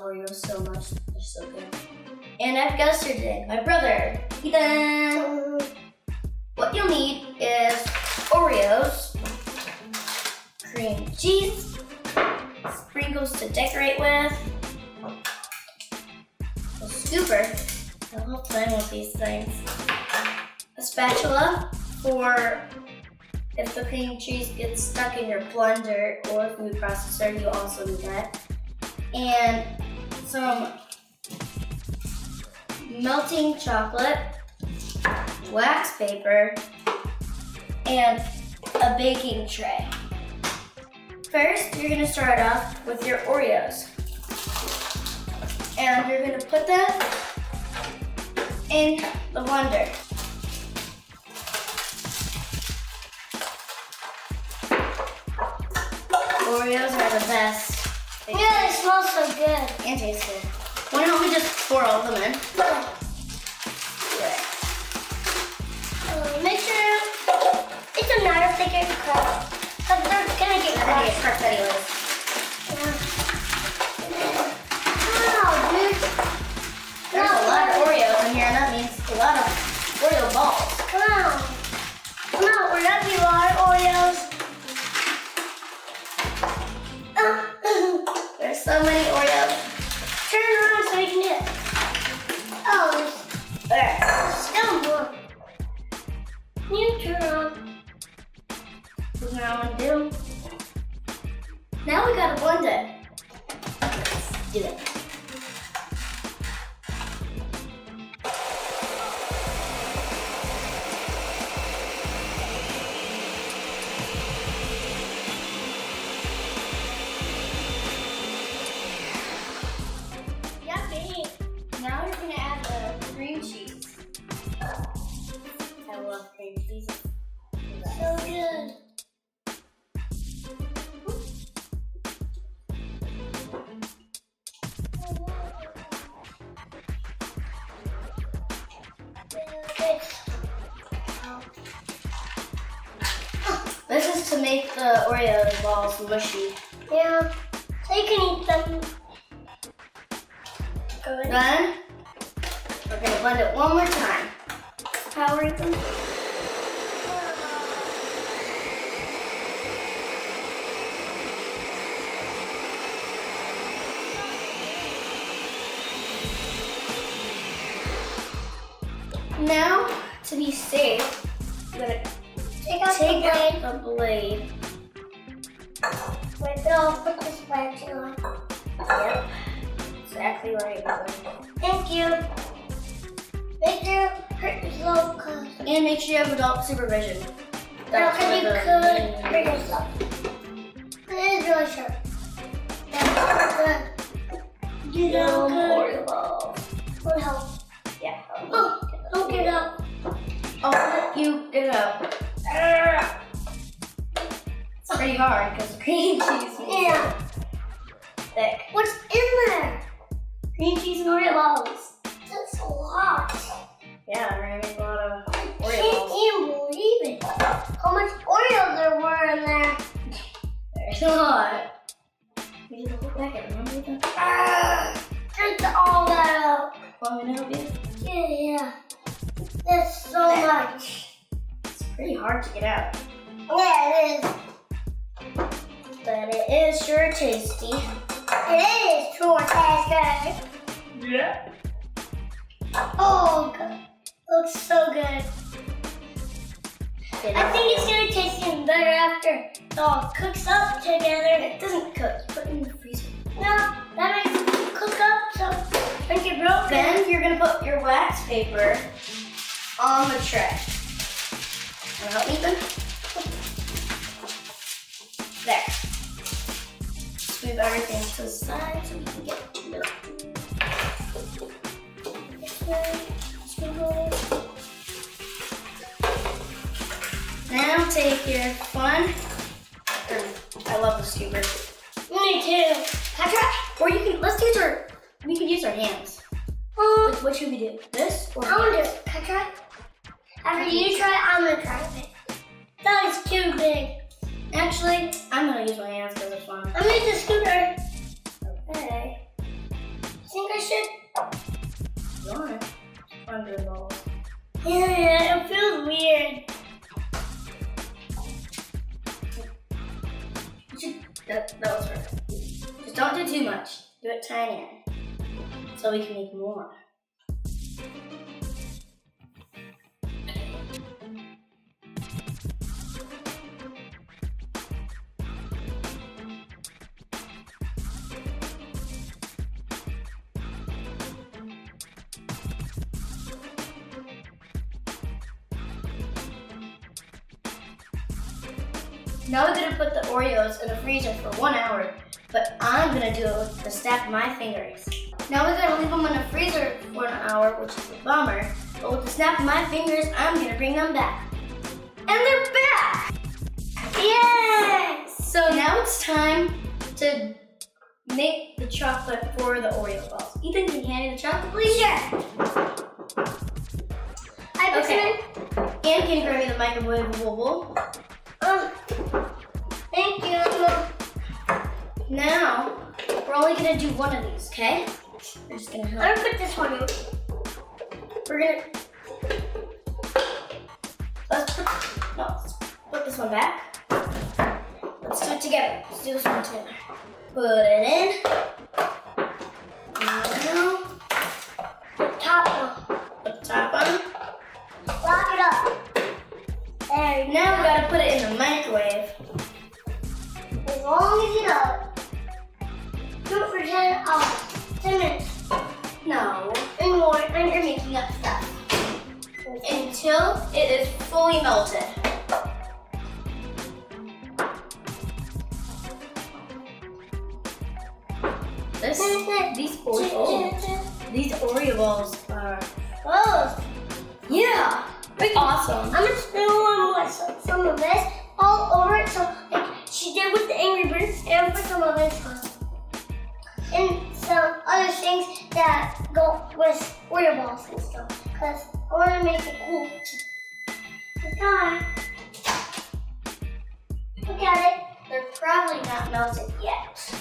Oreos so much. They're so good. And I have guests here today. My brother, Ethan. What you'll need is Oreos, cream cheese, sprinkles to decorate with, a scooper. I love playing with these things. A spatula for if the cream cheese gets stuck in your blender or food processor, you also need that. And some melting chocolate, wax paper, and a baking tray. First, you're gonna start off with your Oreos. And you're gonna put them in the blender. Oreos are the best. Yeah, they smell so good. And taste good. Why don't we just pour all of them in? Make sure it's a matter if they get crushed. But they're gonna get crushed. Anyways. Wow, dude. There's a lot of Oreos in here, and that means a lot of Oreo balls. Come on. Come on, we're gonna be a lot of Oreos. There's so many Oreos. Turn it around so we can do it. Oh, There. still more. You turn around. That's what I want to do. Now we gotta blend it. Let's do it. Yummy. Now you're gonna add the cream cheese. I love cream cheese. So good. This is to make the Oreo balls mushy. Yeah, so you can eat them. Good. Then we're gonna blend it one more time. How are you going? Now, to be safe, I'm gonna Take out the blade. Wipe it off with the spatula. Yep, exactly right. Thank you. Make sure hurt yourself, cause And make sure you have adult supervision. now cause you where could hurt yourself. It is really sharp. That's good. You know, Oreo good. ball. Would help. Yeah. Oh, don't get up. I'll let you get it out. It's pretty hard because cream cheese is Yeah. thick. What's in there? Cream cheese and Oreo balls. That's a lot. Yeah, we're gonna make a lot of Oreo Can't balls. even believe it. How much Oreos there were in there? There's a lot. We did the whole packet, remember that? Drink all that out. Want me to help you? Yeah. There's so much. It's pretty hard to get out. Yeah, it is. But it is sure tasty. It is sure tasty. Yeah. Oh, God. Looks so good. I think it's gonna taste even better after it all cooks up together. It doesn't cook. You put it in the freezer. No, that makes it cook up so don't get broken. Then you're gonna put your wax paper on the tray. Wanna help me, Ethan? There. Move everything to the side so we can get to the middle. This way, sprinkle. Now take your fun. I love the scooper. Me too. Can I try? Or you can we can use our hands. What should we do? This or I want to do it. Can I try? After you try it, I'm gonna try it. That was too big. Actually, I'm gonna use my hands because it's fun. I'm gonna use the scooter. Okay. think I should? You want it? Oreo balls. Yeah, it feels weird. That was perfect. Just don't do too much. Do it tinier. So we can make more. Now we're gonna put the Oreos in the freezer for 1 hour, but I'm gonna do it with the snap of my fingers. Now we're gonna leave them in the freezer for 1 hour, which is a bummer, but with the snap of my fingers, I'm gonna bring them back. And they're back! Yay! So now it's time to make the chocolate for the Oreo balls. Ethan, can you hand me the chocolate, please? Sure. Okay. And can you grab me the microwavable bowl? Thank you. Now, we're only gonna do one of these, okay? We're just gonna help. I'm gonna put this one in. We're gonna let's put this one back. Let's do it together. Let's do this one together. Put it in. Now, The top one. put the top on. Lock it up. There you Now we gotta put it in the microwave. go. As long as you know it. Do it for 10 hours. 10 minutes. No, And more. And you're making up stuff. Until it is fully melted. These Oreo balls are, Oh. yeah, awesome. I'm gonna spill on some of this all over it, so like she did with the Angry Birds, and put some of this on. And some other things that go with Oreo balls and stuff, because I want to make it cool. It's done. Look at it. They're probably not melted yet.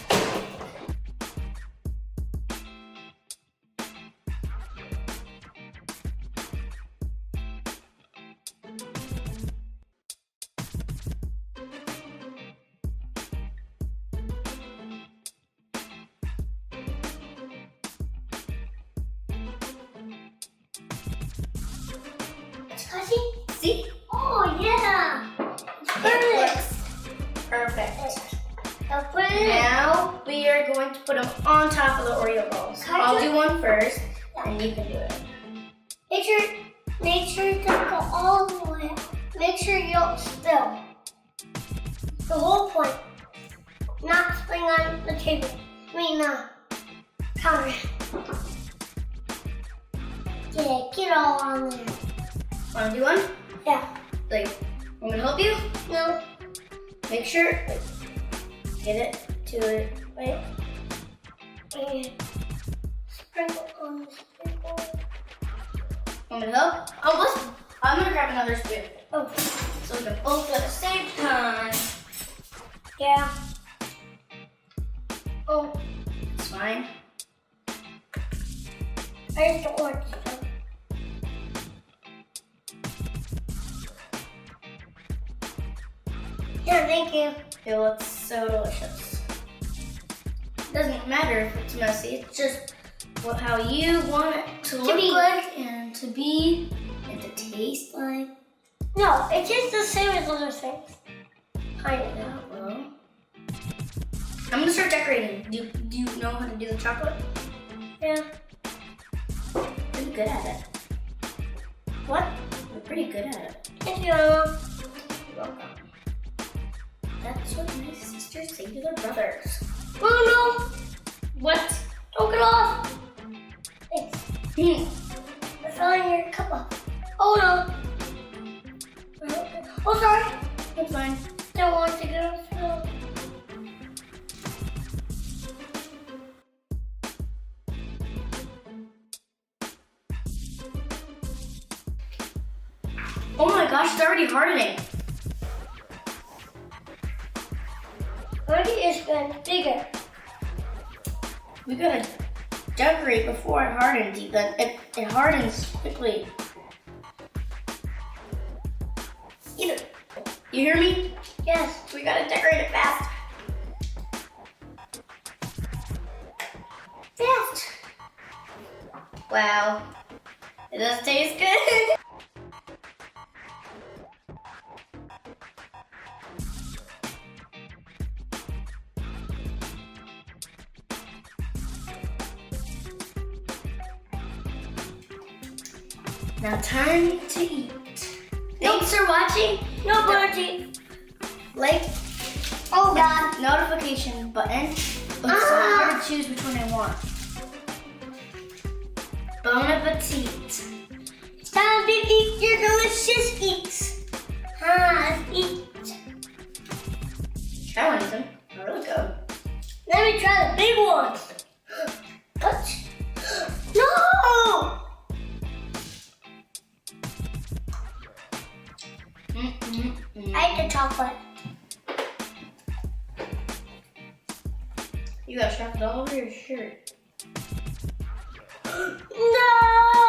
Fuzzy? See? Oh yeah. It's It perfect. looks perfect. I'll put it in. Now we are going to put them on top of the Oreo balls. Can I I'll do do one first, and you can do it. Make sure to go all the way up. Make sure you don't spill. The whole point. Not spilling on the table. Counter. Yeah, get all on there. Want to do one? Yeah. Like, I'm gonna help you. No. Make sure, like, get it to it, right? And sprinkle on the sprinkle. Want me to help? Oh, I'm gonna grab another spoon. Oh. So we can both at the same time. Yeah. Oh, it's fine. I just don't want to. Yeah, thank you. It looks so delicious. Doesn't matter if it's messy, it's just how you want it to look be. like and to be and to taste like. No, it tastes the same as other things. Kind of. Yeah, well. I'm gonna start decorating. Do you know how to do the chocolate? Yeah. Pretty good at it. What? You're pretty good at it. Thank you. You're welcome. That's what my sisters say to their brothers. Oh no! What? Don't get off! Thanks. I fell in your cup up. Oh no! Oh sorry. That's fine. Don't want to get off. Oh my gosh, it's already hardening. Already it's been bigger. We gotta decorate before it hardens even. It hardens quickly. Either. You hear me? Yes. We gotta decorate it fast. Fast. Wow. It does taste good. Now time to eat. Thanks for watching. No birdie. Like, Oh God. notification button. It's so hard to choose which one I want. Bon appetit. It's time to eat your delicious eats. Let's eat. Try one of them. They're really good. Let me try the big ones. What? No! I ate the chocolate. You got chocolate all over your shirt. No!